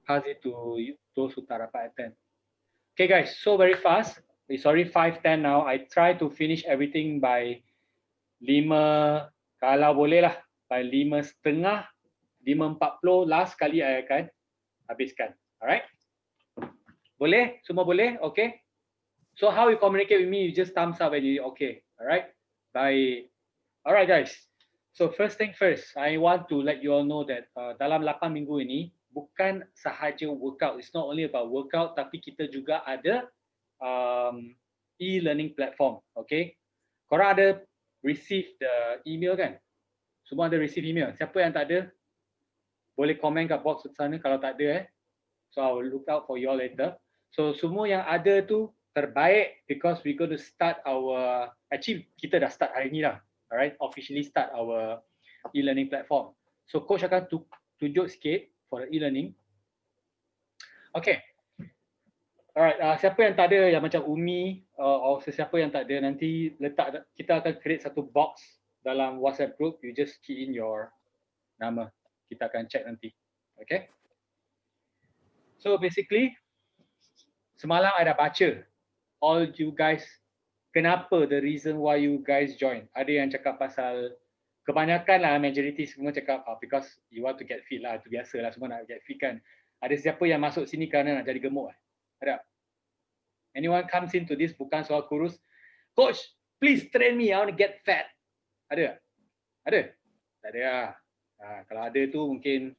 pass it to those who tak dapat attend. Okay guys, so very fast. It's already 5:10 now. I try to finish everything by 5, kalau boleh lah, by 5:30, 5:40 last kali I akan habiskan. Alright? Boleh? Semua boleh? Okay? So how you communicate with me, you just thumbs up and you okay. Alright? Baik. Alright guys. So first thing first, I want to let you all know that dalam 8 minggu ini, bukan sahaja workout. It's not only about workout, tapi kita juga ada e-learning platform. Okay? Korang ada receive the email kan? Semua ada receive email. Siapa yang tak ada, boleh komen kat box sana kalau tak ada. So I will look out for you all later. So semua yang ada tu terbaik because we going to start our, actually kita dah start hari ni lah. Alright, officially start our e-learning platform. So coach akan tunjuk sikit for the e-learning. Okay. Alright, siapa yang tak ada yang macam Umi or sesiapa yang tak ada, nanti letak, kita akan create satu box dalam WhatsApp group. You just key in your nama. Kita akan check nanti. Okay. So basically, semalam I dah baca all you guys, kenapa, the reason why you guys join. Ada yang cakap pasal, kebanyakan lah, majority semua cakap because you want to get fit lah, itu biasa lah, semua nak get fit kan. Ada siapa yang masuk sini kerana nak jadi gemuk? Ada? Anyone comes into this bukan soal kurus, coach please train me, I want to get fat. Ada? Ada? Tak ada lah. Kalau ada tu mungkin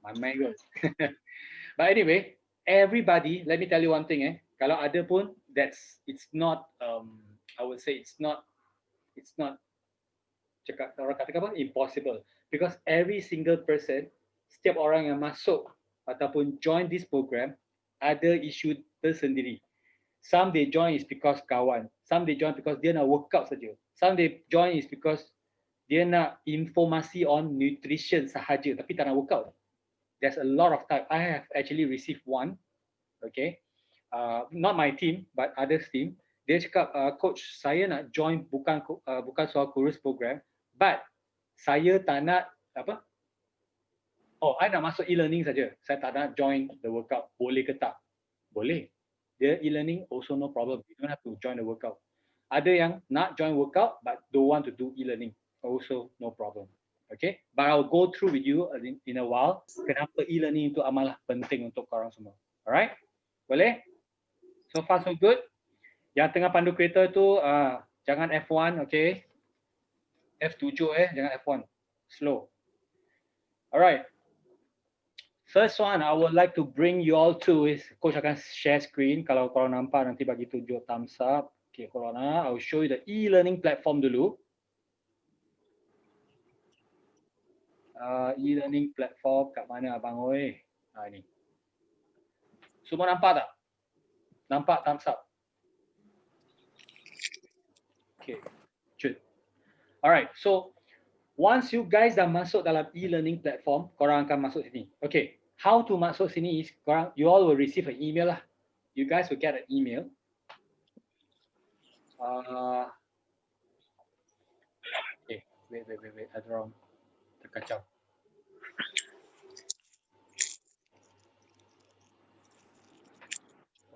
main-main kot. But anyway, everybody, let me tell you one thing, kalau ada pun, it's not, I would say it's not cakap, orang kata apa, impossible, because every single person, setiap orang yang masuk ataupun join this program ada isu tersendiri. Some they join is because kawan, some they join because dia nak workout saja, some they join is because dia nak informasi on nutrition sahaja tapi tak nak workout. There's a lot of type. I have actually received one, okay, not my team but others team. Dia cakap, coach, saya nak join bukan soal kurus program, but saya tak nak apa? Oh, I nak masuk e-learning saja. Saya tak nak join the workout. Boleh ke tak? Boleh. Dia e-learning also no problem. You don't have to join the workout. Ada yang nak join workout but don't want to do e-learning. Also no problem. Okay, but I'll go through with you in a while. Kenapa e-learning itu amalah penting untuk korang semua. Alright? Boleh? So far so good. Yang tengah pandu kereta tu jangan F1, okay? F7 jangan F1. Slow. Alright. First one I would like to bring you all to is, coach akan share screen. Kalau korang nampak nanti bagi tunjuk thumbs up. Okay, corona. I will show you the e-learning platform dulu. E-learning platform kat mana abang oi? Ini. Semua nampak tak? Nampak thumbs up? Okay, good. Alright, so once you guys dah masuk dalam e-learning platform, korang akan masuk sini. Okay, how to masuk sini is, korang, you all will receive an email lah. You guys will get an email. Okay, wait, ada orang terkacau.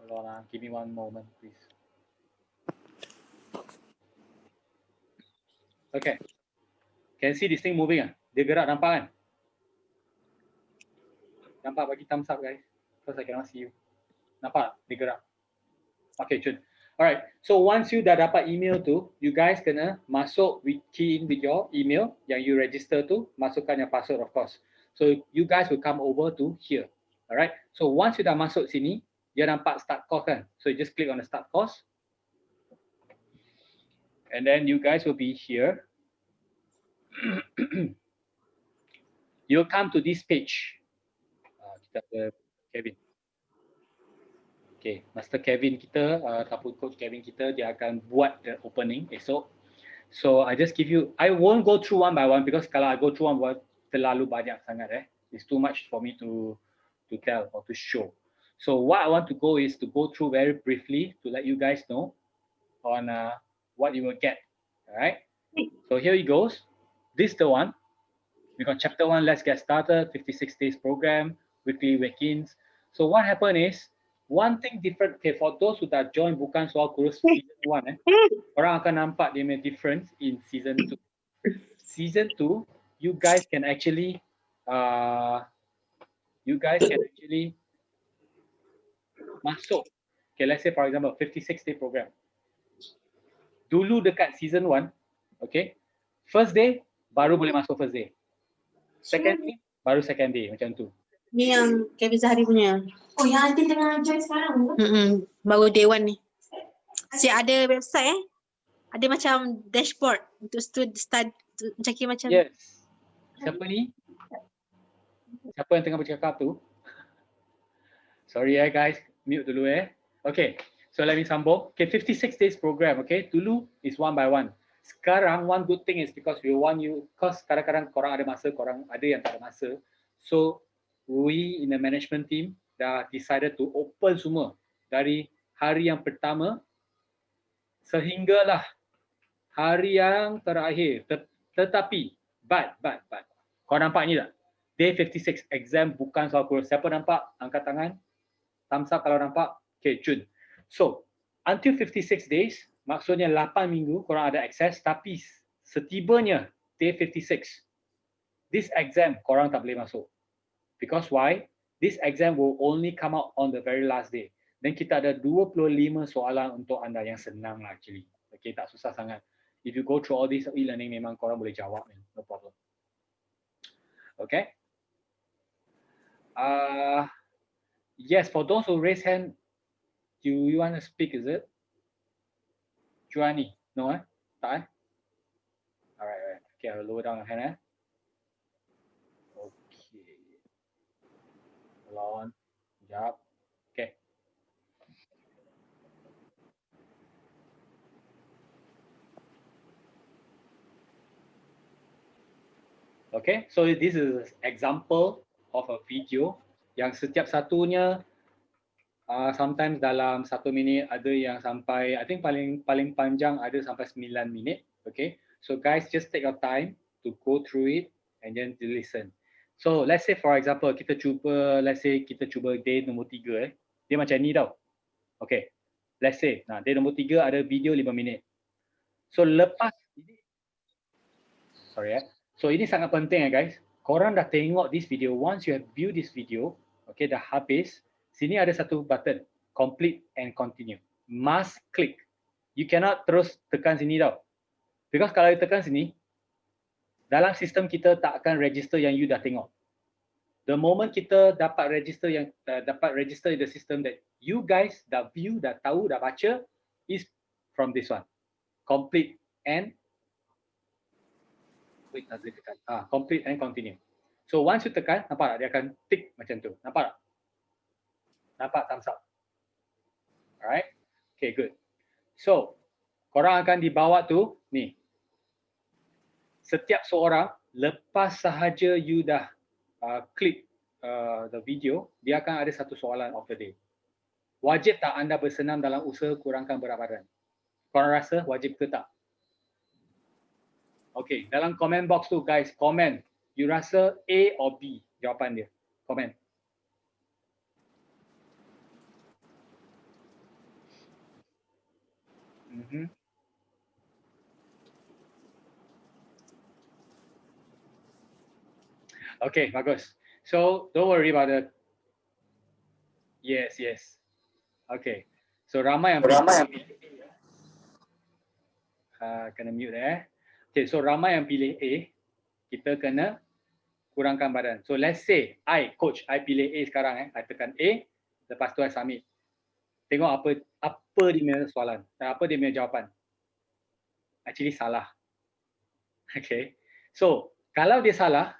Hold on, give me one moment, please. Okay, can see this thing moving ah? Dia gerak, nampak kan? Nampak, bagi thumbs up guys, because I cannot see you. Nampak? Dia gerak. Okay, good. Alright, so once you dah dapat email tu, you guys kena masuk key in with your email yang you register tu, masukkan yang password of course. So you guys will come over to here. Alright, so once you dah masuk sini, dia nampak start course kan? So you just click on the start course. And then you guys will be here. You'll come to this page. Kita ada Kevin. Okay, Master Kevin kita ataupun Coach Kevin kita, dia akan buat the opening esok. So I just give you, I won't go through one by one because kalau I go through one by one terlalu banyak sangat It's too much for me to tell or to show. So what I want to go is to go through very briefly to let you guys know on what you will get. All right. So here it goes. This is the one. We got chapter 1. Let's get started. 56 days program. weekly week-ins. So what happened is, one thing different, okay, for those who dah join bukan soal kurus season 1, orang akan nampak dia punya difference in season 2. Season 2, you guys can actually masuk, okay, let's say for example 56-day program. Dulu dekat season 1, okay, first day baru boleh masuk first day, second day baru second day, macam tu. Ni yang Kevin Zahari punya. Oh, yang nanti tengah join sekarang ke? Baru day 1 ni. Asyik ada website ada macam dashboard untuk start macam Yes. Siapa ni? Siapa yang tengah bercakap tu? Sorry guys, mute dulu Okay, so let me sambung. Okay, 56 days program, okay. Dulu is one by one. Sekarang one good thing is because we want you, because kadang-kadang korang ada masa, korang ada yang tak ada masa. So we in the management team dah decided to open semua dari hari yang pertama sehinggalah hari yang terakhir. Tetapi, but, kau nampak ni tak? Day 56 exam bukan soal kurus. Siapa nampak? Angkat tangan. Thumbs up kalau nampak. Okay, Jun. So, until 56 days, maksudnya 8 minggu korang ada akses, tapi setibanya day 56, this exam korang tak boleh masuk. Because why? This exam will only come out on the very last day. Dan kita ada 25 soalan untuk anda yang senang lah actually. Okay, tak susah sangat. If you go through all this e-learning, memang korang boleh jawab, no problem. Okay. Yes, for those who raise hand, do you want to speak, is it? Juani? No, Tak, Alright. Okay, I'll lower down your hand, Okay. Hold on. Sekejap. Okay. Okay, so this is an example of a video yang setiap satunya sometimes dalam 1 minit, ada yang sampai, I think paling panjang ada sampai 9 minit. Okay, so guys just take your time to go through it and then to listen. So let's say for example kita cuba day nombor 3 dia macam ni tau. Okay, let's say day nombor 3 ada video 5 minit. So lepas ini, so ini sangat penting guys. Korang dah tengok this video, once you have viewed this video, okay, dah habis, sini ada satu button, complete and continue. Must click. You cannot terus tekan sini tau. Because kalau you tekan sini, dalam sistem kita tak akan register yang you dah tengok. The moment kita dapat register in the system that you guys dah view, dah tahu, dah baca, is from this one. Complete and complete and continue. So once you tekan, nampak tak? Dia akan tick macam tu. Nampak tak? Nampak thumbs up. Alright? Okay, good. So, korang akan dibawa tu, ni. Setiap seorang, lepas sahaja you dah klik the video, dia akan ada satu soalan of the day. Wajib tak anda bersenam dalam usaha kurangkan berat badan? Korang rasa wajib ke tak? Okay, dalam comment box tu guys, comment. You rasa A or B jawapan dia? Comment. Okay, bagus. So don't worry about it. Yes. Okay. So ramai yang kena mute Okay, so ramai yang pilih A, kita kena kurangkan badan. So let's say I pilih A sekarang I tekan A, lepas tu I submit. Tengok apa dia punya soalan, apa dia punya jawapan. Actually salah. Okay. So kalau dia salah,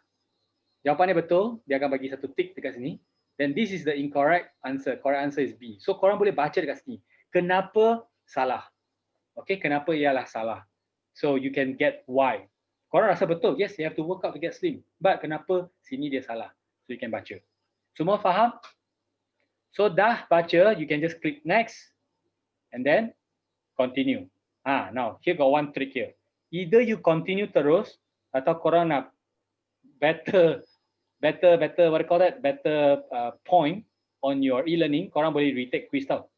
jawapannya betul, dia akan bagi satu tick dekat sini. Then this is the incorrect answer. Correct answer is B. So korang boleh baca dekat sini. Kenapa salah? Okay, kenapa ialah salah? So you can get why. Korang rasa betul, yes, you have to work out to get slim. But kenapa sini dia salah? So you can baca. Semua faham? So dah baca, you can just click next and then continue. Now here got one trick here. Either you continue terus atau korang nak better better what do you call that, better point on your e-learning, korang boleh retake quiz tau.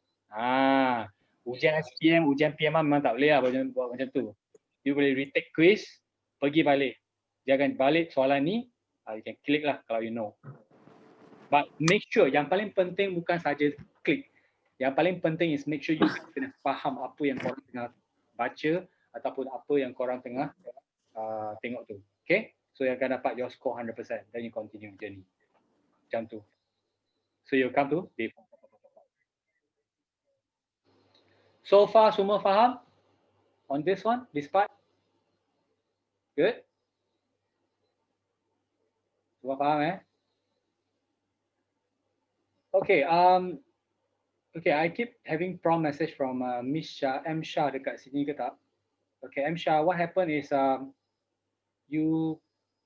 Ujian SPM, ujian PMA memang tak boleh lah buat macam tu. You boleh retake quiz, pergi balik. Jangan balik soalan ni, you can click lah kalau you know. But make sure, yang paling penting bukan saja klik. Yang paling penting is make sure you kena faham apa yang korang tengah baca ataupun apa yang korang tengah tengok tu. Okay? So you akan dapat your score 100%. Then you continue journey. Macam tu. So you come to day 4. So far semua faham on this one, this part? Good? Semua faham Okay, okay, I keep having prompt message from Miss Shah, M Shah dekat sini ke tak? Okay, M Shah, what happened is you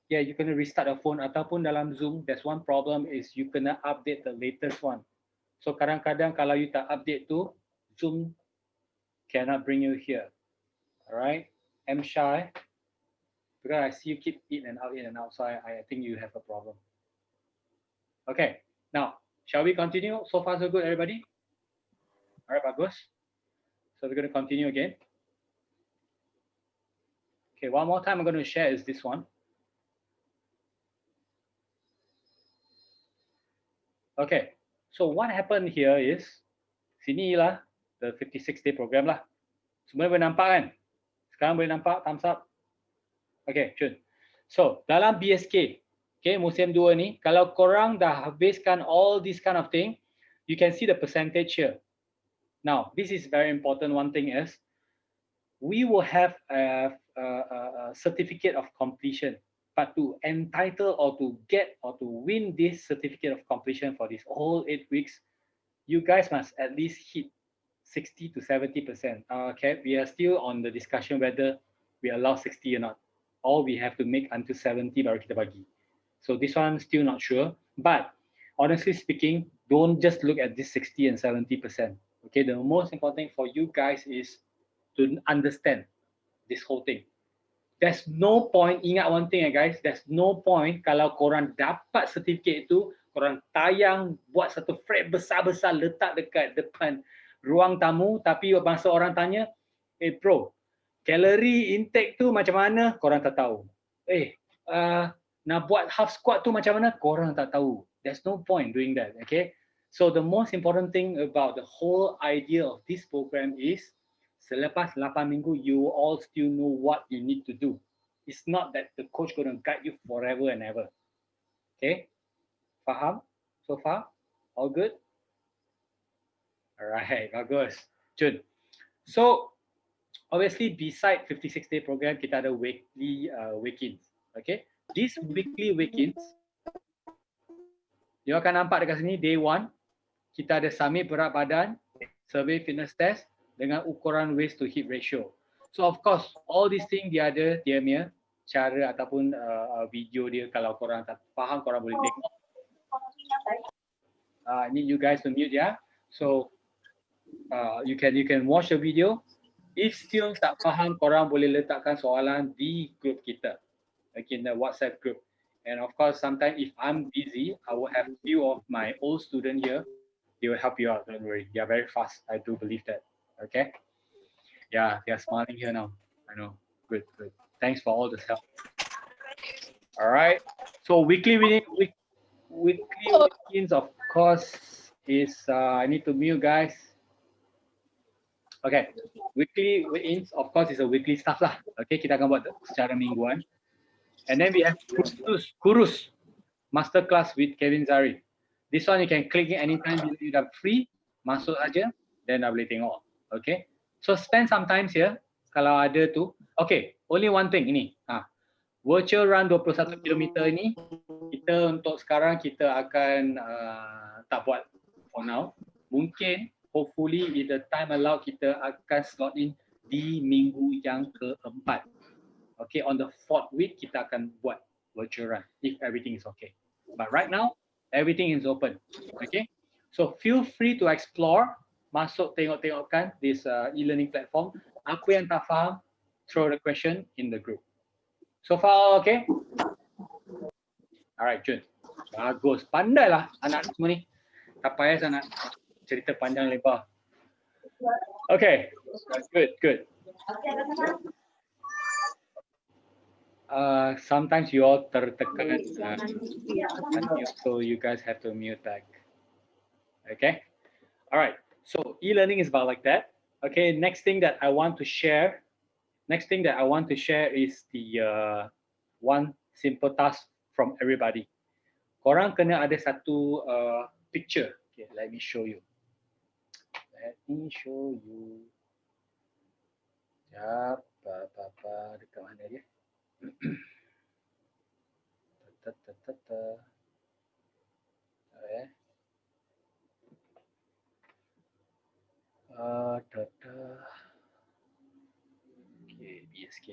kena restart the phone ataupun dalam Zoom, there's one problem is you kena update the latest one. So kadang-kadang kalau you tak update tu, Zoom cannot bring you here. Alright, M Shah, because I see you keep in and out, so I think you have a problem. Okay, now, shall we continue? So far so good, everybody? Alright, bagus. So we're going to continue again. Okay, one more time I'm going to share is this one. Okay, so what happened here is, sini lah, the 56-day program lah. Semua boleh nampak kan? Sekarang boleh nampak, thumbs up. Okay, Chun. So, dalam BSK, okay, musim 2 ni, kalau korang dah habiskan all this kind of thing, you can see the percentage here. Now, this is very important. One thing is, we will have a certificate of completion. But to entitle or to get or to win this certificate of completion for this whole 8 weeks, you guys must at least hit 60 to 70%. Okay, we are still on the discussion whether we allow 60 or not. Or we have to make until 70 baru kita bagi. So this one still not sure. But honestly speaking, don't just look at this 60 and 70%. Okay, the most important thing for you guys is to understand this whole thing. There's no point, ingat one thing guys, there's no point kalau korang dapat sertifikat itu, korang tayang, buat satu frame besar-besar, letak dekat depan ruang tamu, tapi masa orang tanya, bro, kalori intake tu macam mana? Korang tak tahu. Nak buat half squat tu macam mana? Korang tak tahu. There's no point doing that, okay? So the most important thing about the whole idea of this program is, selepas 8 minggu, you all still know what you need to do. It's not that the coach going to guide you forever and ever. Okay? Faham? So far? All good? Alright, bagus. Jun. So, obviously, beside 56-day program, kita ada weekly week-ins. Okay? These weekly week-ins, you akan nampak dekat sini, day 1, kita ada submit berat badan, survey fitness test, dengan ukuran waist to hip ratio. So of course, all these things dia ada dia punya cara ataupun video dia. Kalau korang tak faham, korang boleh tengok. I need you guys to mute ya. So you can watch the video. If still tak faham, korang boleh letakkan soalan di group kita, okay, in the WhatsApp group. And of course, sometimes if I'm busy, I will have few of my old students here. They will help you out. Don't worry. They are very fast. I do believe that. Okay. Yeah, they are smiling here now. I know. Good, good. Thanks for all the help. All right. So weekly weekends, of course, is I need to mute guys. Okay. Weekly weekends, of course, is a weekly stuff lah. Okay, kita akan buat secara mingguan. And then we have Kurus Masterclass with Kevin Zari. This one you can click it anytime you dah free, masuk aja, then dah boleh tengok. Okay. So spend some time here kalau ada tu. Okay, only one thing ini. Virtual run 21 km ini kita untuk sekarang kita akan tak buat for now. Mungkin hopefully if the time allow kita akan slot in di minggu yang keempat. Okay, on the 4th week kita akan buat virtual run if everything is okay. But right now everything is open. Okay, so feel free to explore. Masuk tengok-tengokkan this e-learning platform. Apa yang tak faham, throw the question in the group. So far, okay? Alright, Jun. Bagus. Pandailah anak semua ni. Tak payah saya nak cerita panjang lebar. Okay. Good. Sometimes you all tertekan, so you guys have to mute back. Okay. All right. So e-learning is about like that. Okay. Next thing that I want to share is the one simple task from everybody. Korang kena ada satu picture. Okay, let me show you. Sekejap, dekat mana dia? Okay, BSK.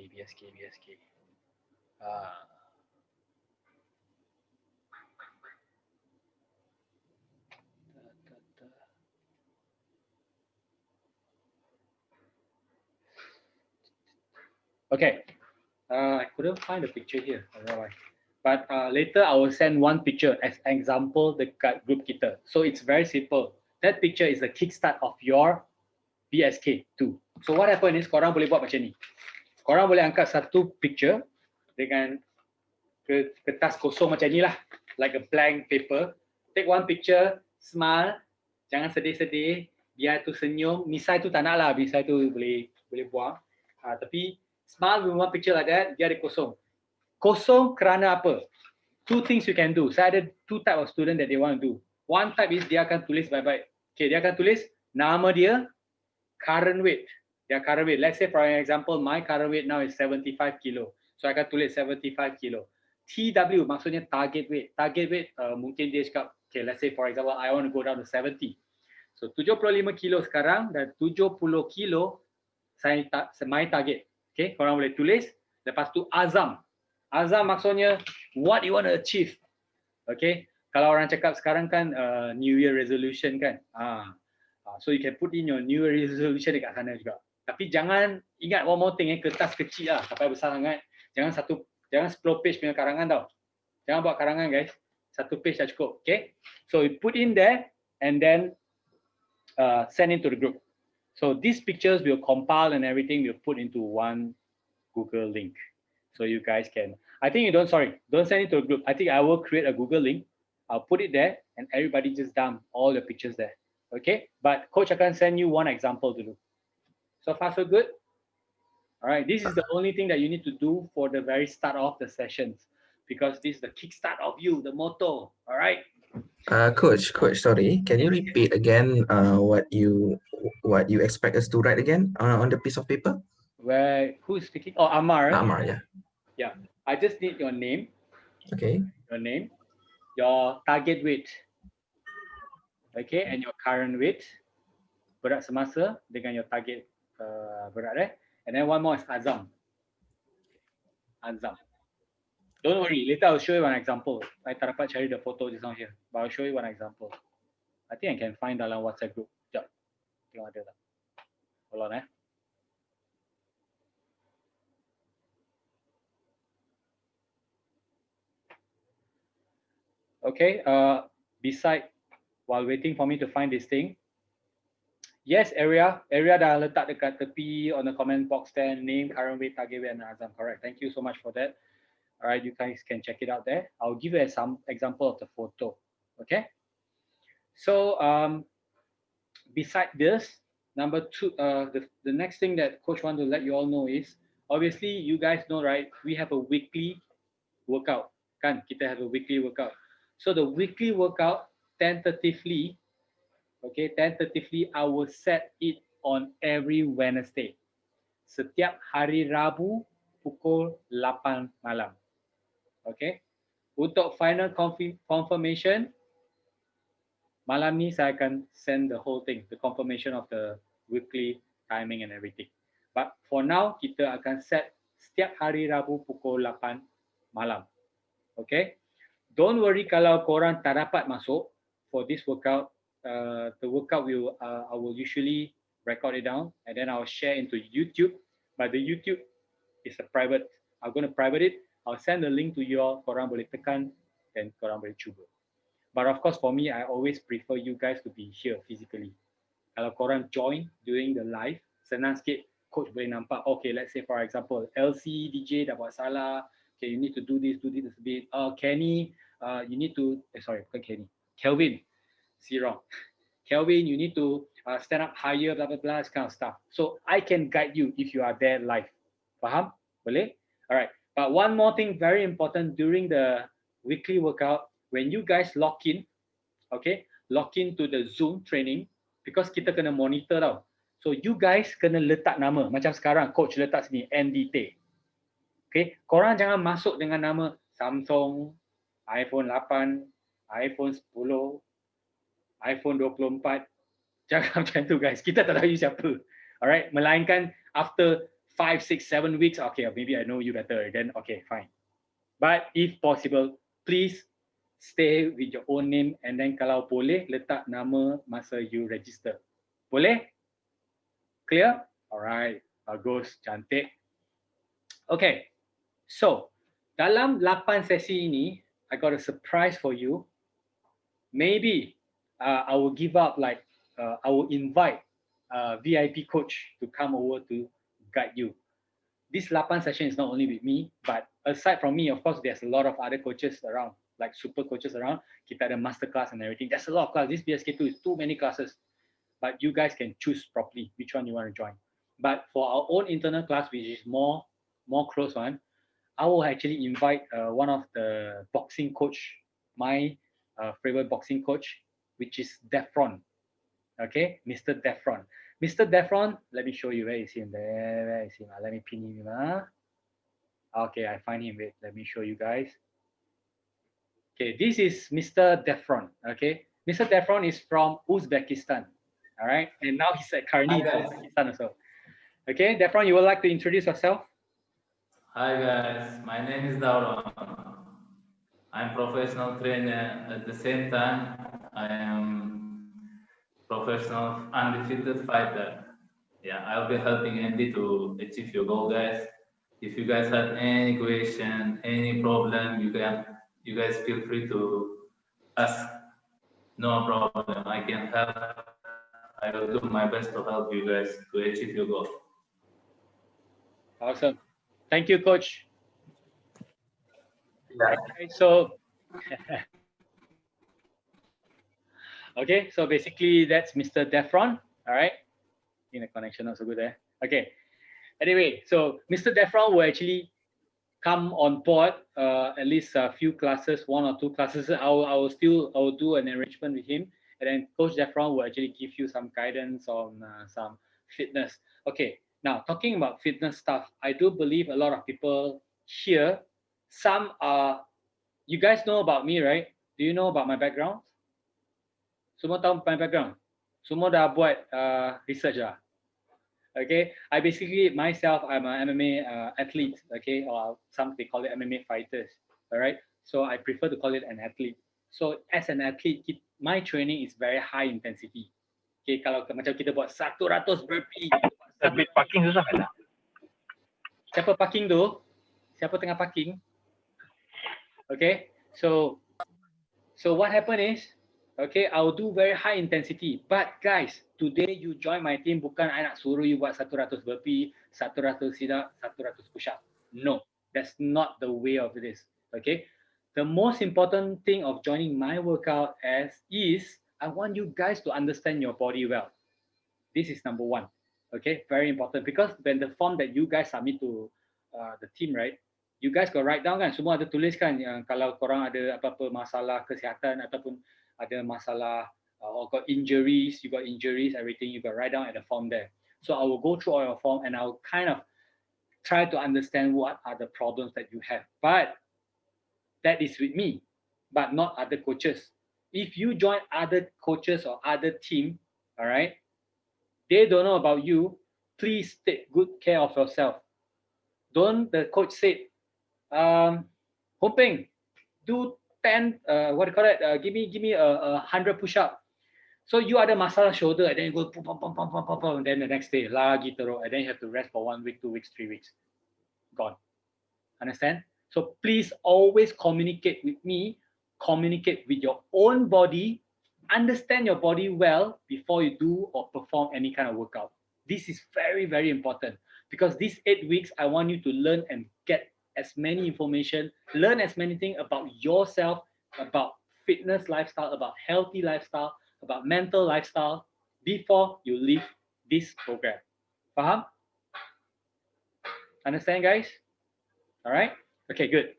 Okay, I couldn't find the picture here. I don't know why. But later I will send one picture as example dekat group kita. So it's very simple. That picture is the kickstart of your BSK2. So what happen is korang boleh buat macam ni. Korang boleh angkat satu picture dengan kertas kosong macam ni lah. Like a blank paper. Take one picture, smile. Jangan sedih-sedih. Biar tu senyum. Misai tu tak nak lah. Misai tu boleh buang. Tapi smile with one picture like that, dia ada kosong. Kosong kerana apa? Two things you can do. Saya ada two type of student that they want to do. One type is dia akan tulis baik-baik. Okay, dia akan tulis nama dia, current weight. Their current weight. Let's say for an example, my current weight now is 75 kilo. So I akan tulis 75 kilo. TW maksudnya target weight. Target weight mungkin dia cakap, okay, let's say for example, I want to go down to 70. So 75 kilo sekarang dan 70 kilo my target. Okay, korang boleh tulis. Lepas tu azam. Azam maksudnya what you want to achieve. Okay, kalau orang cakap sekarang kan New Year resolution kan. So you can put in your New Year resolution dekat sana juga. Tapi jangan ingat one more thing, kertas kecil lah, sampai besar sangat. Jangan 10 page punya karangan tau. Jangan buat karangan guys. 1 page dah cukup. Okay, so you put in there and then send it to the group. So these pictures will compile and everything will put into one Google link. So you guys can, I think don't send it to a group. I think I will create a Google link. I'll put it there and everybody just dump all the pictures there. Okay, but coach akan send you one example to do. So far so good? All right, this is the only thing that you need to do for the very start of the sessions because this is the kickstart of you, the motto. All right. Coach, sorry. Can you repeat again what you expect us to write again on the piece of paper? Who's speaking? Oh, Amar. Amar, yeah. Yeah. I just need your name. Okay. Your name, your target weight. Okay, and your current weight. Berat semasa dengan your target berat And then one more is azam. Azam. Don't worry, later I'll show you one example. I tak dapat cari the photo just now here, but I'll show you one example. I think I can find dalam WhatsApp group. Sekejap. Tengok ada tak. Hold on Okay, beside, while waiting for me to find this thing. Yes, area dah letak dekat tepi on the comment box there, name, current weight, target weight, and azam. Correct. Thank you so much for that. All right, you guys can check it out there. I'll give you some example of the photo. Okay. So beside this, number two, the next thing that coach want to let you all know is, obviously you guys know, right? We have a weekly workout. Kan? Kita have a weekly workout. So the weekly workout, tentatively, I will set it on every Wednesday. Setiap hari Rabu pukul 8 malam. Okay. Untuk final confirmation, malam ni saya akan send the whole thing, the confirmation of the weekly timing and everything. But for now, kita akan set setiap hari Rabu pukul 8 malam. Okay. Don't worry kalau korang tak dapat masuk for this workout. The workout I will usually record it down and then I'll share into YouTube. But the YouTube is a private. I'm going to private it. I'll send the link to you all. Korang boleh tekan then korang boleh cuba. But of course for me, I always prefer you guys to be here physically. Kalau korang join during the live, senang sikit, coach boleh nampak, okay, let's say for example, LC, DJ dah buat salah, okay, you need to do this a bit. Kenny, you need to, sorry, bukan Kenny, Kelvin, see wrong. Kelvin, you need to stand up higher, blah, blah, blah, this kind of stuff. So I can guide you if you are there live. Faham? Boleh? All right. But one more thing, very important during the weekly workout, when you guys lock in, okay, lock into the Zoom training, because kita kena monitor tau. So you guys kena letak nama. Macam sekarang, coach letak sini, NDT. Okay, korang jangan masuk dengan nama Samsung, iPhone 8, iPhone 10, iPhone 24, jangan macam tu guys, kita tak tahu you siapa. Alright, melainkan after 5, 6, 7 weeks, okay, maybe I know you better, then okay, fine. But if possible, please stay with your own name, and then kalau boleh, letak nama masa you register. Boleh? Clear? Alright, bagus, cantik. Okay, so dalam 8 sesi ini, I got a surprise for you. Maybe I will give up like, I will invite a VIP coach to come over to guide you. This 8 session is not only with me, but aside from me, of course, there's a lot of other coaches around, like super coaches around. Kita ada masterclass and everything. There's a lot of classes. This BSK2 is too many classes, but you guys can choose properly which one you want to join. But for our own internal class, which is more close one, I will actually invite one of the boxing coach, my favorite boxing coach, which is Defron. Okay, Mr. Defron. Mr. Defron, let me show you. Where is he? Where is he? Let me pin him. Okay, I find him. Wait, let me show you guys. Okay, this is Mr. Defron. Okay, Mr. Defron is from Uzbekistan. All right, and now he's currently in Uzbekistan also. Okay, Defron, you would like to introduce yourself? Hi guys, my name is Davron. I'm professional trainer. At the same time, I am professional undefeated fighter. Yeah, I'll be helping Andy to achieve your goal, guys. If you guys have any question, any problem, you guys feel free to ask. No problem, I can help. I will do my best to help you guys to achieve your goal. Awesome. Thank you, Coach. Yeah. Okay, so okay, so basically that's Mr. Defron. All right, in the connection not so good there. Okay. Anyway, so Mr. Defron will actually come on board at least a few classes, 1 or 2 classes. I will do an arrangement with him, and then Coach Defron will actually give you some guidance on some fitness. Okay. Now, talking about fitness stuff, I do believe a lot of people here, some are, you guys know about me, right? Do you know about my background? Semua tahu my background? Semua dah buat research lah. Okay, I basically, myself, I'm an MMA athlete, okay, or some they call it MMA fighters, all right? So I prefer to call it an athlete. So as an athlete, my training is very high intensity. Okay, kalau macam kita buat 100 burpee, tapi parking susah kan? Siapa parking tu? Siapa tengah parking? Okay, so what happened is, okay, I'll do very high intensity. But guys, today you join my team, bukan I nak suruh you buat 100 burpee, 100 sit-up, 100 push-up. No, that's not the way of this. Okay, the most important thing of joining my workout is I want you guys to understand your body well. This is number 1. Okay, very important, because when the form that you guys submit to the team, right, you guys got write down kan, semua ada tulis kan, yang kalau korang ada apa-apa masalah kesihatan ataupun ada masalah or got injuries, everything you got write down at the form there. So I will go through all your form and I will kind of try to understand what are the problems that you have. But that is with me, but not other coaches. If you join other coaches or other team, all right, they don't know about you, please take good care of yourself. Don't the coach say, Hoping, do 10, what do you call it? Give me a 100 push-up. So you ada masalah shoulder, and then you go pum, and then the next day lagi teruk, and then you have to rest for 1 week, 2 weeks, 3 weeks. Gone. Understand? So please always communicate with me communicate with your own body, understand your body well before you do or perform any kind of workout. This is very, very important because these 8 weeks, I want you to learn and get as many information, learn as many things about yourself, about fitness lifestyle, about healthy lifestyle, about mental lifestyle before you leave this program. Faham? Understand, guys? All right? Okay, good.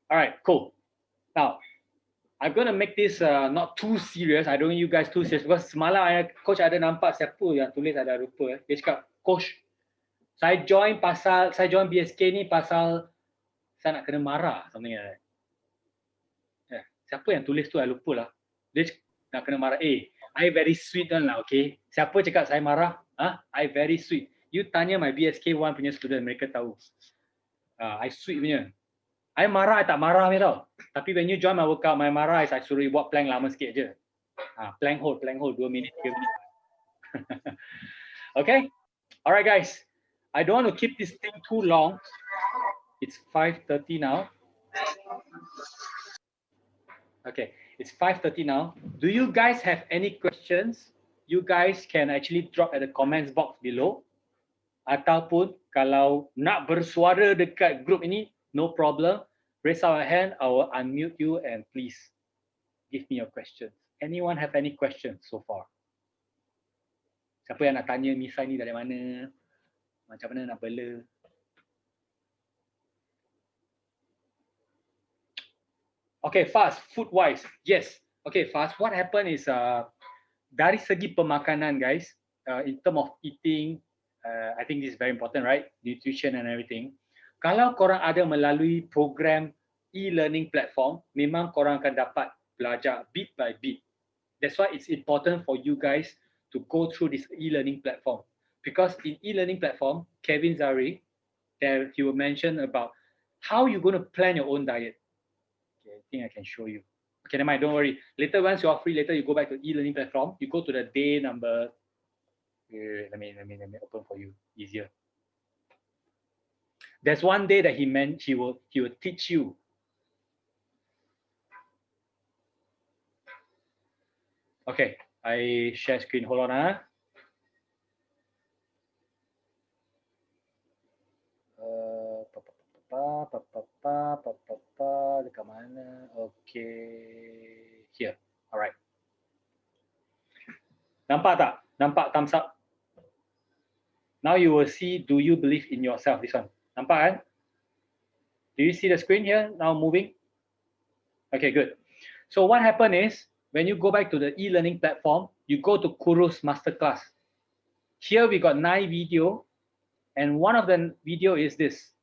All right, cool. Now, I'm going to make this not too serious. I don't want you guys too serious because semalam coach ada nampak siapa yang tulis ada rupa. Dia cakap, coach, saya join BSK ni pasal saya nak kena marah. Something like that. Yeah. Siapa yang tulis tu, I lupa lah. Dia nak kena marah. I very sweet kan lah, okay? Siapa cakap saya marah? I very sweet. You tanya my BSK 1 punya student, mereka tahu. I sweet punya. I marah, I tak marah ni tau. Tapi when you join my workout, my marah is I suruh you buat plank lama sikit je. Plank hold, 2 minit, 3 minit. Okay? Alright guys. I don't want to keep this thing too long. It's 5:30 now. Okay, it's 5:30 now. Do you guys have any questions? You guys can actually drop at the comments box below. Ataupun kalau nak bersuara dekat group ini, no problem. Raise our hand, I will unmute you and please give me your questions. Anyone have any questions so far? Siapa yang nak tanya Misa ni dari mana? Macam mana nak bela? Okay, Faz, food wise, yes. Okay, Faz, what happened is dari segi pemakanan, guys, in terms of eating, I think this is very important, right? Nutrition and everything. Kalau korang ada melalui program e-learning platform, memang korang akan dapat belajar bit by bit. That's why it's important for you guys to go through this e-learning platform. Because in e-learning platform, Kevin Zari, he will mention about how you're going to plan your own diet. Okay, I think I can show you. Okay, never mind, don't worry. Later, once you are free, later you go back to e-learning platform. You go to the day number. Let me open for you, easier. There's one day that he will teach you. Okay, I share screen. Hold on, dekat mana? Okay, here. Alright. Nampak tak? Nampak thumbs up? Now you will see, do you believe in yourself? This one. Nampak kan? Do you see the screen here now moving? Okay, good. So what happened is, when you go back to the e-learning platform, you go to Kurus Masterclass. Here we got 9 video, and one of the video is this.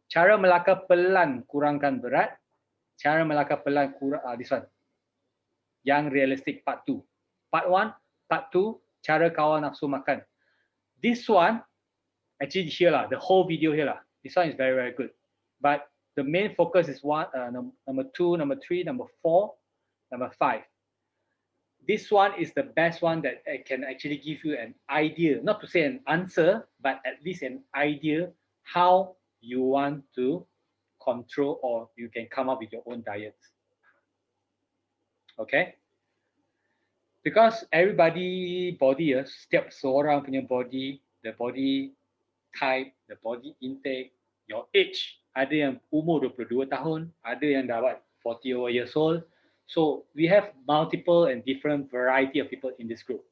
Cara melangkah pelan kurangkan berat. Cara melangkah pelan this one. Yang realistic part 2. Part 1, part 2, cara kawal nafsu makan. This one, actually here lah, the whole video here lah. This one is very, very good. But the main focus is number 2, number 3, number 4, number 5. This one is the best one that can actually give you an idea, not to say an answer, but at least an idea how you want to control or you can come up with your own diets. Okay? Because everybody body, setiap seorang punya body, the body type, the body intake, your age, ada yang umur 22 tahun, ada yang dah 40 years old. So we have multiple and different variety of people in this group.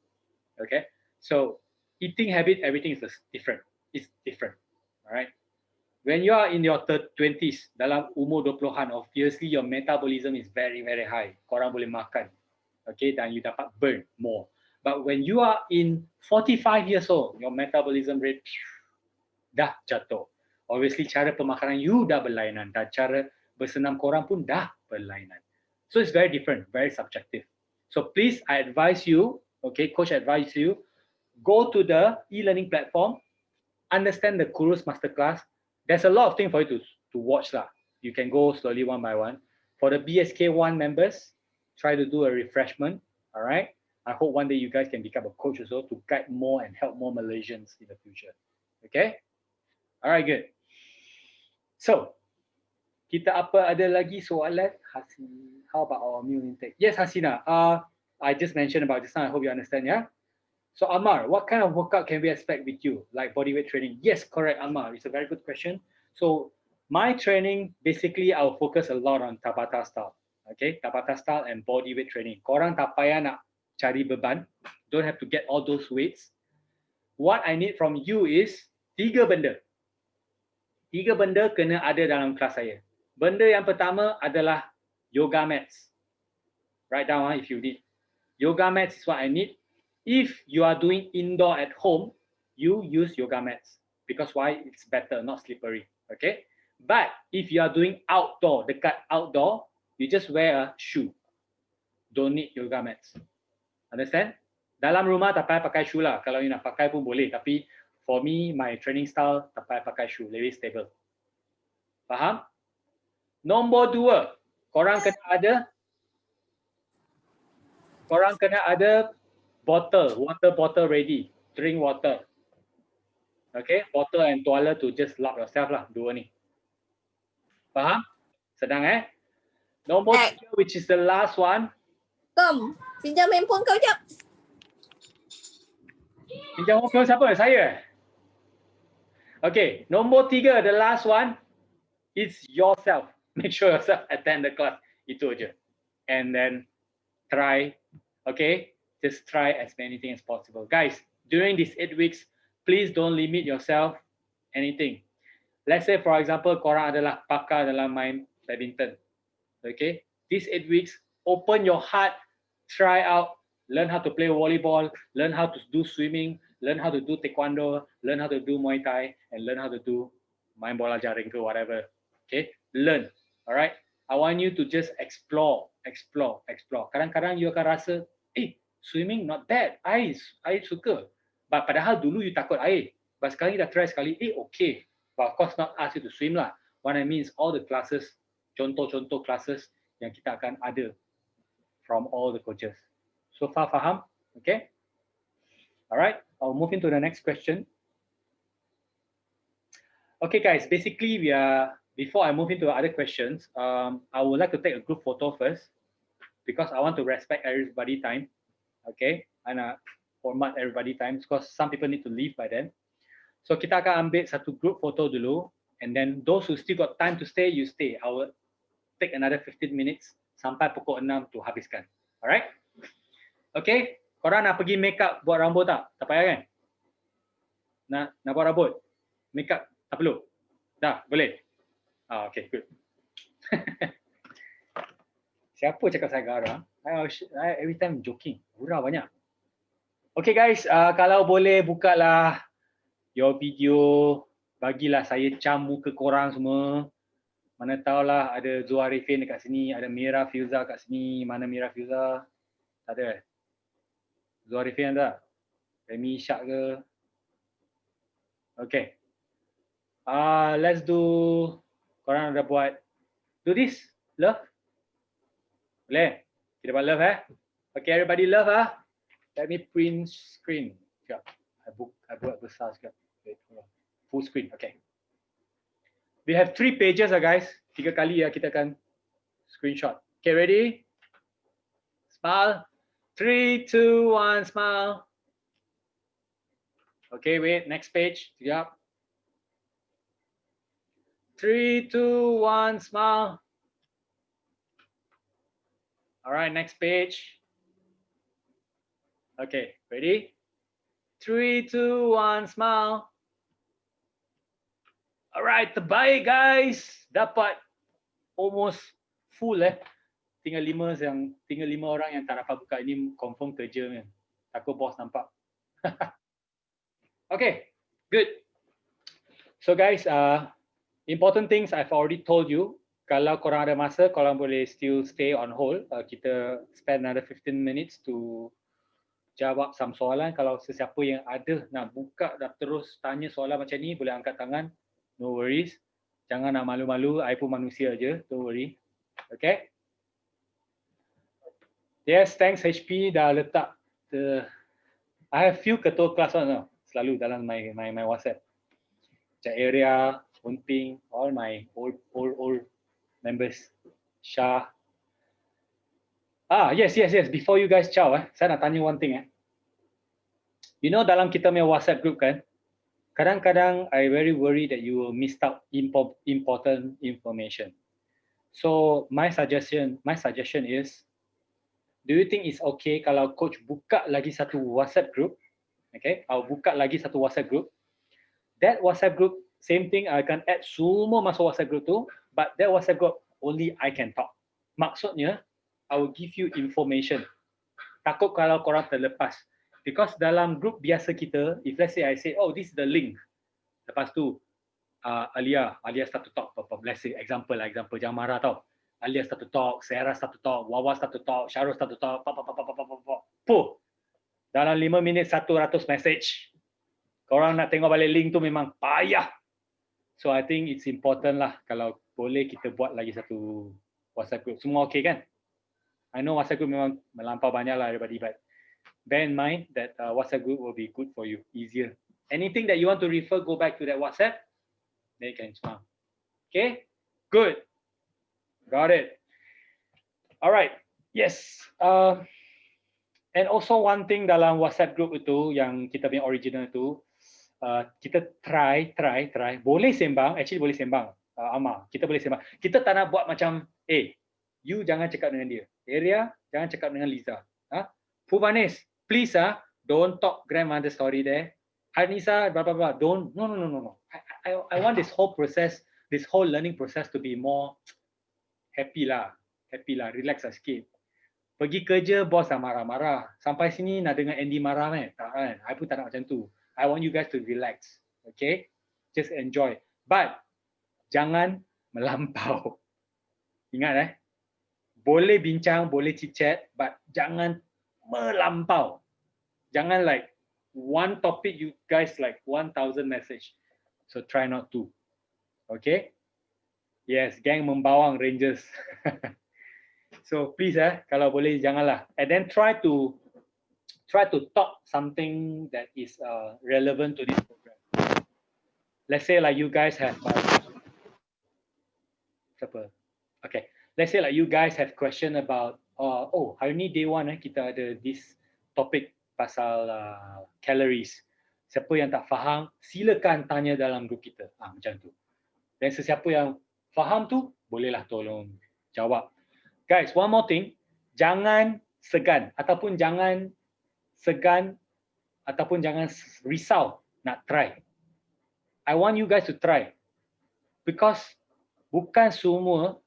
Okay, so eating habit, everything is different. It's different. All right. When you are in your 20s, dalam umur 20-an, obviously your metabolism is very, very high. Korang boleh makan. Okay, dan you dapat burn more. But when you are in 45 years old, your metabolism rate dah jatuh. Obviously cara pemakanan you dah berlainan dan cara bersenam korang pun dah berlainan. So it's very different, very subjective. So please, I advise you, okay, coach advise you, go to the e-learning platform, understand the Kurus Masterclass. There's a lot of things for you to watch lah. You can go slowly one by one. For the BSK1 members, try to do a refreshment, all right? I hope one day you guys can become a coach also to guide more and help more Malaysians in the future, okay? All right, good. So, Kita ada lagi soalan? How about our meal intake? Yes, Hasina. I just mentioned about this now. I hope you understand, yeah? So Amar, what kind of workout can we expect with you? Like bodyweight training? Yes, correct, Amar. It's a very good question. So my training, basically, I'll focus a lot on Tabata style. Okay, Tabata style and bodyweight training. Korang tak payah nak cari beban. Don't have to get all those weights. What I need from you is 3 benda. 3 benda kena ada dalam kelas saya. Benda yang pertama adalah yoga mats. Write down if you need. Yoga mats is what I need. If you are doing indoor at home, you use yoga mats. Because why? It's better, not slippery. Okay? But if you are doing outdoor, dekat outdoor, you just wear a shoe. Don't need yoga mats. Understand? Dalam rumah tak payah pakai shoe lah. Kalau you nak pakai pun boleh. Tapi for me, my training style tak payah pakai shoe. Lebih stable. Faham? Nombor 2, korang kena ada water bottle ready, drink water. Okay, bottle and toilet to just lap yourself lah, 2 ni. Faham? Sedang Nombor 3, which is the last one. Tom, pinjam handphone kau jap. Pinjam handphone siapa? Saya. Okay, nombor 3, the last one, it's yourself. Make sure yourself attend the class. Itu aja. And then try, okay? Just try as many things as possible. Guys, during these 8 weeks, please don't limit yourself anything. Let's say, for example, korang adalah pakar dalam main badminton. Okay? These 8 weeks, open your heart, try out, learn how to play volleyball, learn how to do swimming, learn how to do taekwondo, learn how to do Muay Thai, and learn how to do main bola jaring ke whatever. Okay? Learn. Alright? I want you to just explore. Kadang-kadang you akan rasa, swimming not bad. I suka. But padahal dulu you takut air. But sekarang you dah try sekali, okay. But of course not ask you to swim lah. What I mean is all the classes, contoh-contoh classes yang kita akan ada from all the coaches. So far faham? Okay? Alright, I'll move into the next question. Okay guys, basically before I move into other questions, I would like to take a group photo first because I want to respect everybody's time. Okay, and format everybody's time because some people need to leave by then. So kita akan ambil satu group photo dulu, and then those who still got time to stay, you stay. I will take another 15 minutes sampai pukul 6 tu habiskan. Alright? Okay, korang nak pergi make up buat rambut tak? Tak payah kan? Nak buat rambut? Make up tak perlu? Dah, boleh? Okay, good. Siapa cakap saya garang? I every time joking. Gurau banyak. Okay guys, kalau boleh bukalah your video, bagilah saya cam muka korang semua. Mana tahulah ada Zul Arifin dekat sini, ada Mira Fiuza kat sini. Mana Mira Fiuza? Tak ada. Zul Arifin ada? Remy Ishak ke? Okay. Let's do, korang ada buat, do this, love? Boleh? Kita buat love Okay, everybody love Let me print screen. Sekejap. I buat besar sekejap. Wait, full screen, okay. We have 3 pages guys. 3 kali kita akan screenshot. Okay, ready? Smile. 3, 2, 1, smile. Okay, wait, next page. Sekejap. 3, 2, 1, smile. All right, next page. Okay, ready? 3, 2, 1, smile. All right, terbaik guys. Dapat almost full Tinggal 5 orang yang tak dapat buka. Ini confirm kerja kan. Takut bos nampak. Okay, good. So guys, important things I've already told you. Kalau korang ada masa, korang boleh still stay on hold. Kita spend another 15 minutes to jawab some soalan. Kalau sesiapa yang ada nak buka dah terus tanya soalan macam ni, boleh angkat tangan. No worries. Jangan nak malu-malu. I pun manusia je. Don't worry. Okay. Yes, thanks HP dah letak. I have few ketua kelas selalu dalam my WhatsApp. Cak Area, Unping, all my old members. Shah. Yes. Before you guys ciao, saya nak tanya one thing. You know dalam kita punya WhatsApp group kan, kadang-kadang I very worry that you will miss out important information. So my suggestion is, do you think it's okay kalau coach buka lagi satu WhatsApp group? Okay, I'll buka lagi satu WhatsApp group. That WhatsApp group, same thing, I akan add semua masuk WhatsApp group tu, but that WhatsApp group only I can talk. Maksudnya, I will give you information. Takut kalau korang terlepas. Because dalam group biasa kita, if let's say I say, oh, this is the link. Lepas tu, Alia start to talk. Let's say, example, jangan marah tau. Alia start to talk, Sarah start to talk, Wawa start to talk, Syarul start to talk, puh. Dalam 5 minit 100 message. Korang nak tengok balik link tu memang payah. So I think it's important lah kalau boleh kita buat lagi satu WhatsApp group. Semua okay kan? I know WhatsApp group memang melampau banyak lah everybody, but bear in mind that WhatsApp group will be good for you, easier. Anything that you want to refer, go back to that WhatsApp. Then you can smile. Okay? Good. Got it. All right. Yes. And also one thing dalam WhatsApp group itu yang kita punya original itu, kita try. Boleh sembang, actually boleh sembang. Amar, kita boleh sembang. Kita tak nak buat macam, you jangan cakap dengan dia. Area, jangan cakap dengan Liza. Puvanis, please don't talk grandmother story there. Hanisa, blah blah blah. Don't. No. I want this whole process, this whole learning process to be more happy lah, relax lah sikit. Pergi kerja, bos dah marah-marah. Sampai sini nak dengar Andy marah tak kan? I pun tak nak macam tu. I want you guys to relax. Okay? Just enjoy. But, jangan melampau. Ingat boleh bincang, boleh chit-chat, but jangan melampau. Jangan like one topic you guys like 1,000 message. So try not to. Okay? Yes, gang membawang Rangers. So please kalau boleh janganlah. And then try to talk something that is relevant to this program. Let's say like you guys have okay. Let's say like you guys have question about hari ni day 1 kita ada this topic pasal calories. Siapa yang tak faham, silakan tanya dalam grup kita. Macam tu. Dan sesiapa yang faham tu, bolehlah tolong jawab. Guys, one more thing. Jangan segan ataupun jangan risau nak try. I want you guys to try. Because bukan semua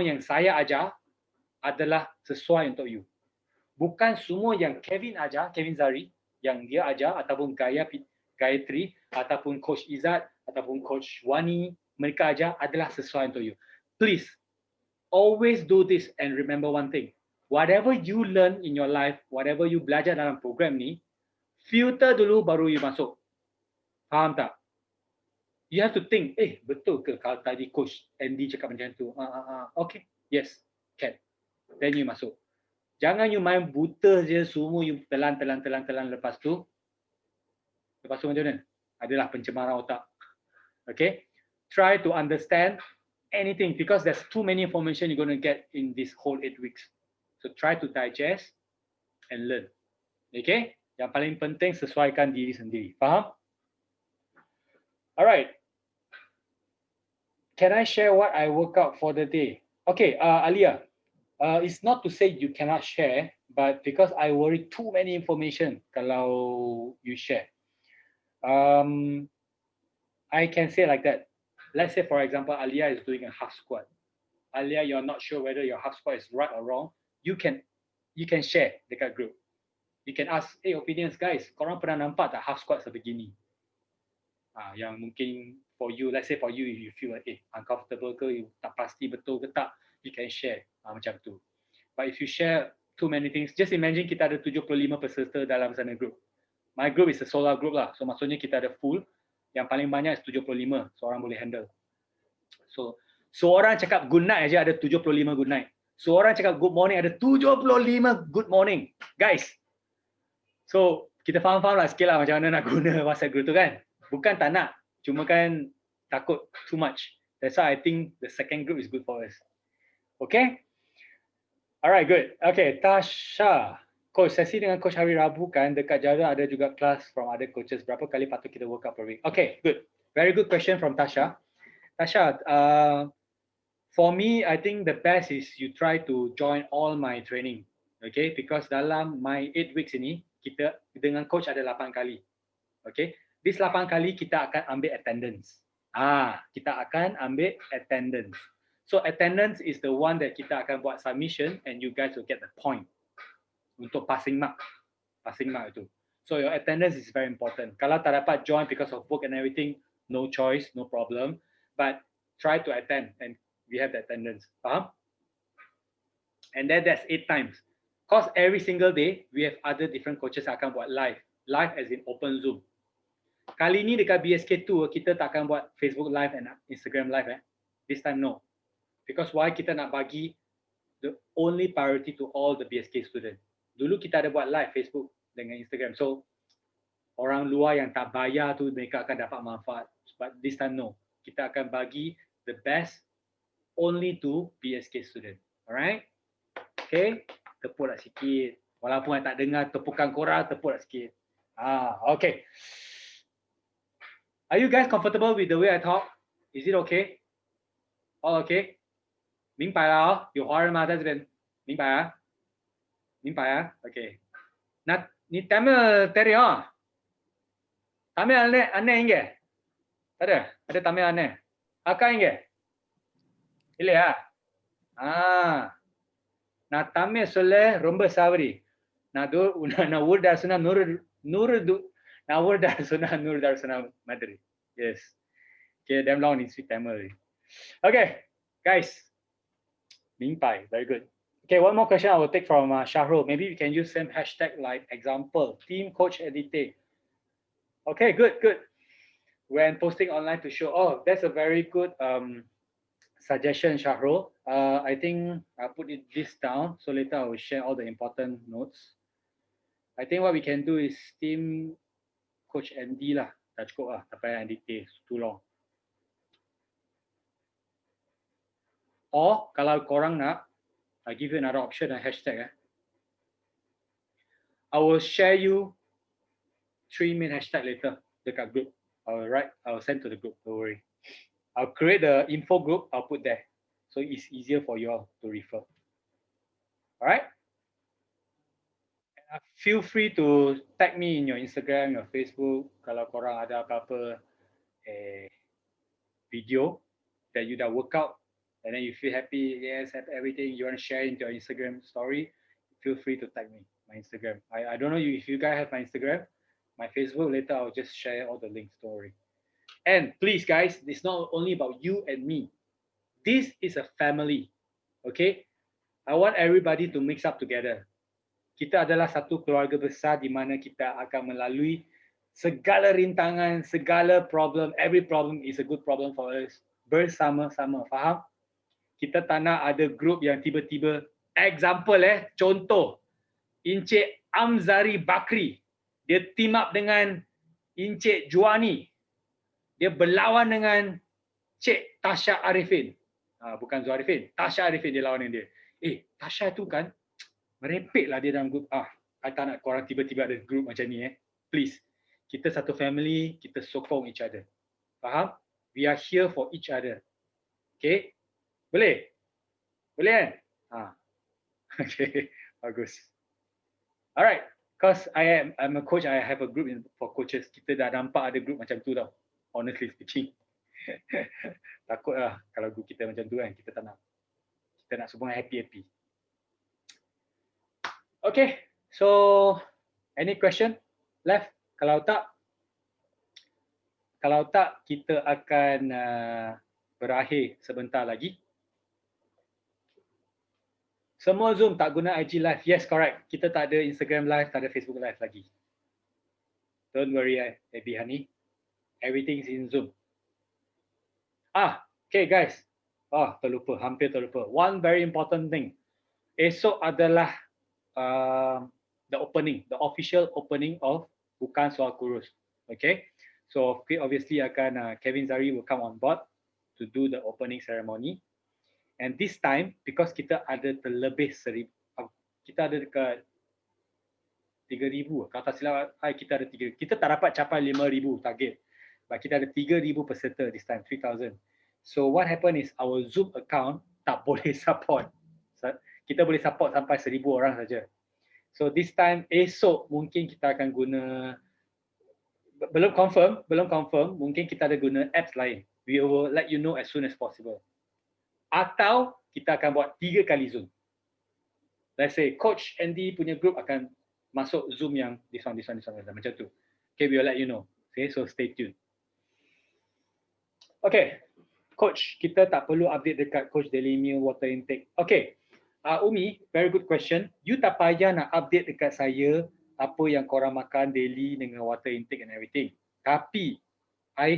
yang saya ajar adalah sesuai untuk you. Bukan semua yang Kevin Zari, yang dia ajar ataupun Gayatri ataupun Coach Izzat ataupun Coach Wani, mereka ajar adalah sesuai untuk you. Please, always do this and remember one thing. Whatever you learn in your life, whatever you belajar dalam program ni, filter dulu baru you masuk. Faham tak? You have to think, betul ke kalau tadi Coach Andy cakap macam tu? Okay, yes, can. Then you masuk. Jangan you main buta je, semua you telan lepas tu macam mana? Adalah pencemaran otak. Okay? Try to understand anything because there's too many information you're going to get in this whole 8 weeks. So try to digest and learn. Okay? Yang paling penting sesuaikan diri sendiri. Faham? Alright. Can I share what I work out for the day? Okay, Alia. It's not to say you cannot share, but because I worry too many information kalau you share. I can say like that. Let's say, for example, Alia is doing a half squat. Alia, you're not sure whether your half squat is right or wrong. You can share dekat group. You can ask, opinions guys, korang pernah nampak tak half squat sebegini? Yang mungkin for you, let's say for you, if you feel like, uncomfortable ke, you tak pasti betul ke tak, you can share macam tu. But if you share too many things, just imagine kita ada 75 peserta dalam sana group. My group is a sold out group lah. So maksudnya kita ada full. Yang paling banyak is 75. Seorang boleh handle. So seorang cakap good night aja ada 75 good night. Seorang cakap good morning ada 75 good morning. Guys. So kita faham-faham lah sikit lah macam mana nak guna WhatsApp group tu kan. Bukan tak nak. Cuma kan takut too much. That's why I think the second group is good for us. Okay? Alright, good. Okay, Tasha. Coach, sesi dengan Coach hari Rabu kan, dekat Jara ada juga kelas from other coaches. Berapa kali patut kita work out per week? Okay, good. Very good question from Tasha. Tasha, for me, I think the best is you try to join all my training. Okay, because dalam my 8 weeks ini, kita dengan coach ada 8 kali. Okay, this 8 kali kita akan ambil attendance. Kita akan ambil attendance. So attendance is the one that kita akan buat submission and you guys will get the point untuk passing mark itu. So your attendance is very important. Kalau tak dapat join because of work and everything, no choice, no problem. But try to attend and we have the attendance. Faham? And then that's 8 times. Cause every single day we have other different coaches akan buat live. Live as in open Zoom. Kali ni dekat BSK2 kita tak akan buat Facebook live and Instagram live. This time no. Because why kita nak bagi the only priority to all the BSK student. Dulu kita ada buat live Facebook dengan Instagram. So orang luar yang tak bayar tu mereka akan dapat manfaat. But this time no. Kita akan bagi the best only to BSK student. Alright? Okay. Tepuk lah sikit. Walaupun yang tak dengar tepukan korang, tepuk lah sikit. Okay. Are you guys comfortable with the way I talk? Is it okay? All okay? 明白了哦，有华人吗？在这边，明白啊？明白啊 ？OK。那你Tamil தெரியும்? Tamil அண்ணே இங்க? ada Tamil அண்ணே? அக்கா இங்க? இல்லையா? நான் Tamil சொல்ல ரொம்ப சாவரி. நான் ஊர் டார் சொன்னா நான் ஊர் டார் சொன்னா மாதிரி. Yes. Okay, damn long in speak Tamil. Okay, guys. 明白, very good. Okay, one more question I will take from Shahrul. Maybe we can use same hashtag like example, team coach editing. Okay, good. When posting online to show, that's a very good suggestion, Shahrul. I think I'll put this down, so later I will share all the important notes. I think what we can do is team coach Andy lah. Dah cukup lah, tak payah edit, too long. Or kalau korang nak, I'll give you another option, hashtag. I will share you 3 main hashtag later dekat group. I'll send to the group, don't worry. I'll create the info group, I'll put there. So it's easier for you all to refer. Alright? Feel free to tag me in your Instagram, your Facebook, kalau korang ada apa-apa video that you dah work out, and then you feel happy, yes, have everything, you want to share into your Instagram story, feel free to tag me, my Instagram. I don't know if you guys have my Instagram, my Facebook, later I'll just share all the links, don't worry. And please guys, it's not only about you and me. This is a family, okay? I want everybody to mix up together. Kita adalah satu keluarga besar di mana kita akan melalui segala rintangan, segala problem, every problem is a good problem for us, bersama-sama, faham? Kita tak nak ada grup yang tiba-tiba, example contoh, Encik Amzari Bakri, dia team up dengan Encik Juani, dia berlawan dengan Cik Tasha Arifin, bukan Zul Arifin, Tasha Arifin dia lawan dengan dia. Tasha tu kan, merepek lah dia dalam grup. I tak nak korang tiba-tiba ada grup macam ni Please, kita satu family, kita sokong each other. Faham? We are here for each other. Okay? Boleh? Boleh kan? Okay, bagus. Alright, because I'm a coach, I have a group for coaches. Kita dah nampak ada group macam tu tau. Honestly speaking. Takut lah kalau group kita macam tu kan. Kita tak nak. Kita nak semua happy-happy. Okay, so any question left? Kalau tak kita akan berakhir sebentar lagi. Semua Zoom tak guna IG live. Yes, correct. Kita tak ada Instagram live, tak ada Facebook live lagi. Don't worry, Abby Honey. Everything's in Zoom. Okay guys. Terlupa, hampir terlupa. One very important thing. Esok adalah the official opening of Bukan Soal Kurus. Okay. So obviously akan Kevin Zari will come on board to do the opening ceremony. And this time, because kita ada terlebih 1,000, kita ada dekat 3,000. Kalau tak silap, kita ada 3. Kita tak dapat capai 5,000 target. But kita ada 3,000 peserta this time, 3,000. So what happened is our Zoom account tak boleh support. Kita boleh support sampai 1,000 orang saja. So this time, esok mungkin kita akan guna, belum confirm, mungkin kita ada guna apps lain. We will let you know as soon as possible. Atau kita akan buat 3 kali Zoom. Let's say Coach Andy punya group akan masuk Zoom yang this one, macam tu. Okay, we will let you know. Okay, so stay tuned. Okay, Coach, kita tak perlu update dekat Coach Daily Meal water intake. Okay, Umi, very good question. You tak payah nak update dekat saya apa yang korang makan daily dengan water intake and everything. Tapi, I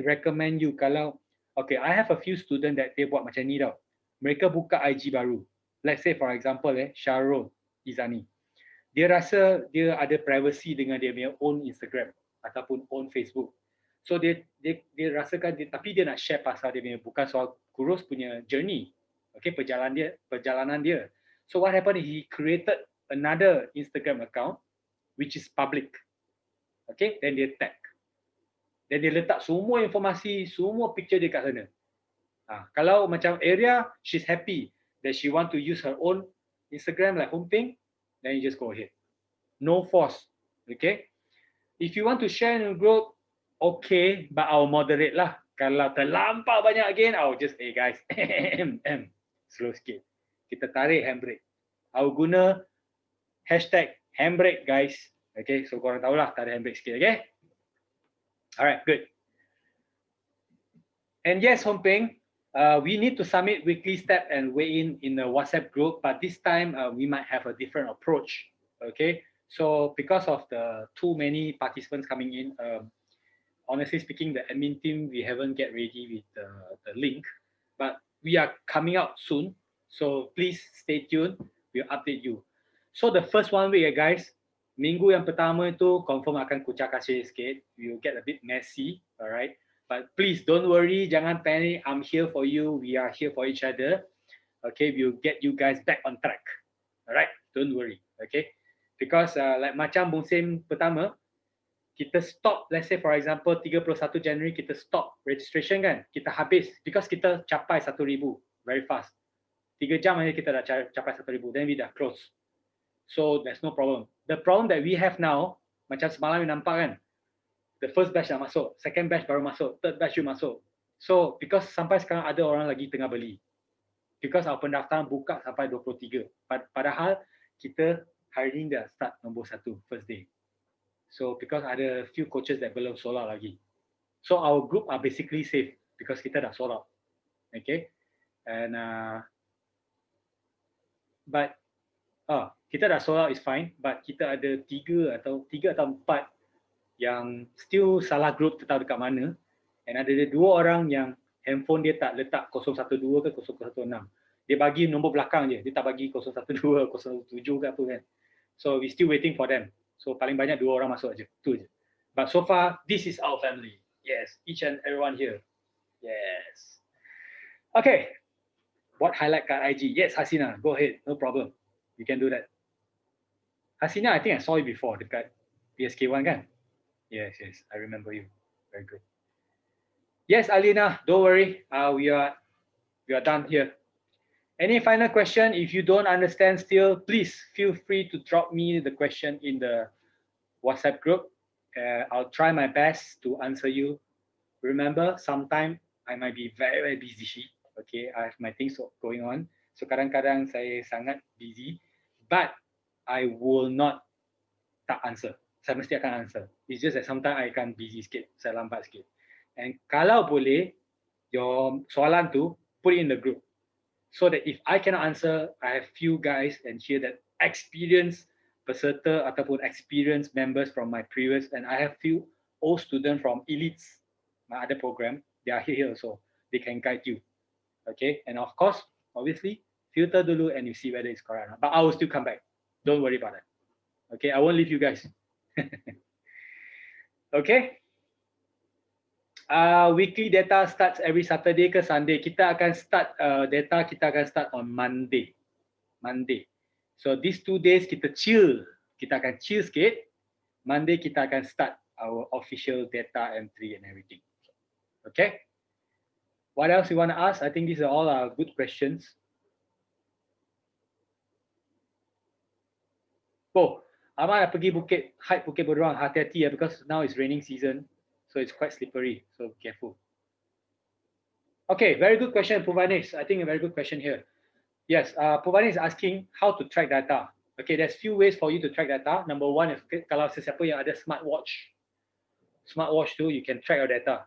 recommend you kalau, okay, I have a few student that they buat macam ni tau. Mereka buka IG baru. Let's say for example, Syarul Izani. Dia rasa dia ada privacy dengan dia punya own Instagram ataupun own Facebook. So dia rasakan tapi dia nak share pasal dia punya, bukan soal kurus punya journey. Okay, perjalanan dia. So what happened is he created another Instagram account which is public. Okay, then dia tag. Dan dia letak semua informasi, semua picture dia kat sana. Kalau macam area, she's happy that she want to use her own Instagram like Humping, then you just go ahead. No force. Okay. If you want to share in a group, okay, but I'll moderate lah. Kalau terlampau banyak again, I'll just, hey guys, slow sikit. Kita tarik handbrake. I'll guna hashtag handbrake guys. Okay, so korang tahulah tarik handbrake sikit, okay? Alright, good. And yes, Humping, we need to submit weekly step and weigh in the WhatsApp group, but this time we might have a different approach. Okay, so because of the too many participants coming in, honestly speaking, the admin team, we haven't get ready with the link, but we are coming out soon. So please stay tuned. We'll update you. So the first 1 week, guys, minggu yang pertama itu confirm akan kucak kasih sikit. We will get a bit messy, alright. But please don't worry, jangan panic. I'm here for you. We are here for each other. Okay, we'll get you guys back on track. Alright, don't worry. Okay, because like macam musim pertama, kita stop. Let's say for example 31 Januari kita stop registration kan. Kita habis because kita capai 1,000 very fast. 3 jam aja kita dah capai 1,000. Then we dah close. So there's no problem. The problem that we have now, macam semalam you nampak kan, the first batch dah masuk, second batch baru masuk, third batch you masuk. So because sampai sekarang ada orang lagi tengah beli. Because our pendaftaran buka sampai 23. Padahal kita hari ini dah start nombor 1 first day. So because ada few coaches that belum sold out lagi. So our group are basically safe because kita dah sold out. Okay. And but kita dah sold out is fine, but kita ada 3 atau 4 yang still salah group tak tahu dekat mana, and ada 2 orang yang handphone dia tak letak 012 ke 016. Dia bagi nombor belakang je, dia tak bagi 012, 017 ke apa kan. So we still waiting for them. So paling banyak 2 orang masuk aja, tu je. But so far this is our family. Yes, each and everyone here. Yes. Okay. What highlight kat IG? Yes, Hasina, go ahead, no problem. You can do that. Hasina, I think I saw you before dekat PSK1 kan? Yes, I remember you. Very good. Yes, Alina, don't worry. We are done here. Any final question? If you don't understand still, please feel free to drop me the question in the WhatsApp group. I'll try my best to answer you. Remember, sometimes I might be very, very busy. Okay, I have my things going on. So kadang-kadang saya sangat busy, but I will not tak answer. Saya mesti akan answer. It's just that sometimes I akan busy sikit, saya lambat sikit. And kalau boleh, your soalan tu put it in the group, so that if I cannot answer, I have few guys and here that experienced peserta ataupun experienced members from my previous, and I have few old students from Elites, my other program. They are here also. They can guide you. Okay, and of course, obviously, filter dulu and you see whether it's correct or not. But I will still come back. Don't worry about that. Okay, I won't leave you guys. Okay. Weekly data starts every Saturday ke Sunday. Kita akan start data kita akan start on Monday. So these 2 days kita chill. Kita akan chill sikit. Monday kita akan start our official data entry and everything. Okay. What else you want to ask? I think these are all good questions. Oh, Amal nak pergi hike Bukit Beruang. Hati-hati ya, because now it's raining season. So it's quite slippery. So careful. Okay, very good question, Puvanis. I think a very good question here. Yes, Puvanis is asking how to track data. Okay, there's few ways for you to track data. Number one is kalau sesiapa yang ada smartwatch tu, you can track your data.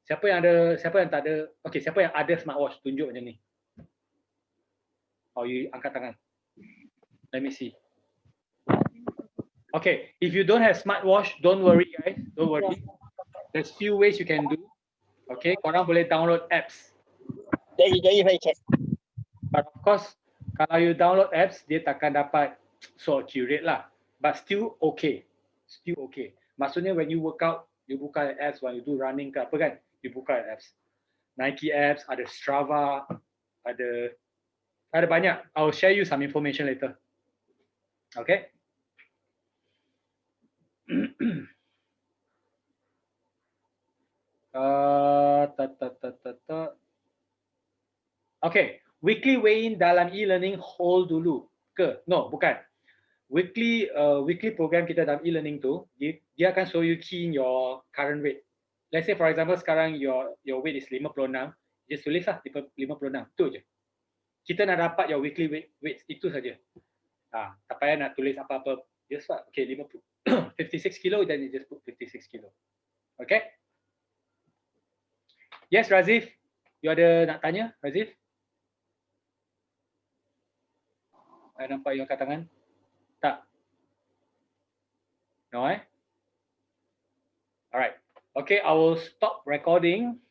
Siapa yang tak ada, okay, siapa yang ada smartwatch, tunjuk macam ni. Oh, you angkat tangan. Let me see. Okay, if you don't have smartwatch, don't worry guys, don't worry. There's few ways you can do. Okay, korang boleh download apps. Jadi saya check. But of course, kalau you download apps, dia takkan dapat so accurate lah. But still okay. Still okay. Maksudnya when you work out, you buka apps, when you do running ke apa kan, you buka apps. Nike apps, ada Strava, ada banyak. I'll share you some information later. Okay. Okay, weekly weigh-in dalam e-learning hold dulu ke? No, bukan. Weekly program kita dalam e-learning tu, dia akan show you key in your current weight. Let's say for example sekarang your weight is 56, just tulis lah 56, tu je. Kita nak dapat your weekly weight itu saja. Tak payah nak tulis apa-apa. Just okay, 56 kilo, then you just put 56 kilo. Okay? Yes, Razif. You ada nak tanya, Razif? Saya nampak you angkat tangan. Tak? No, Alright. Okay, I will stop recording.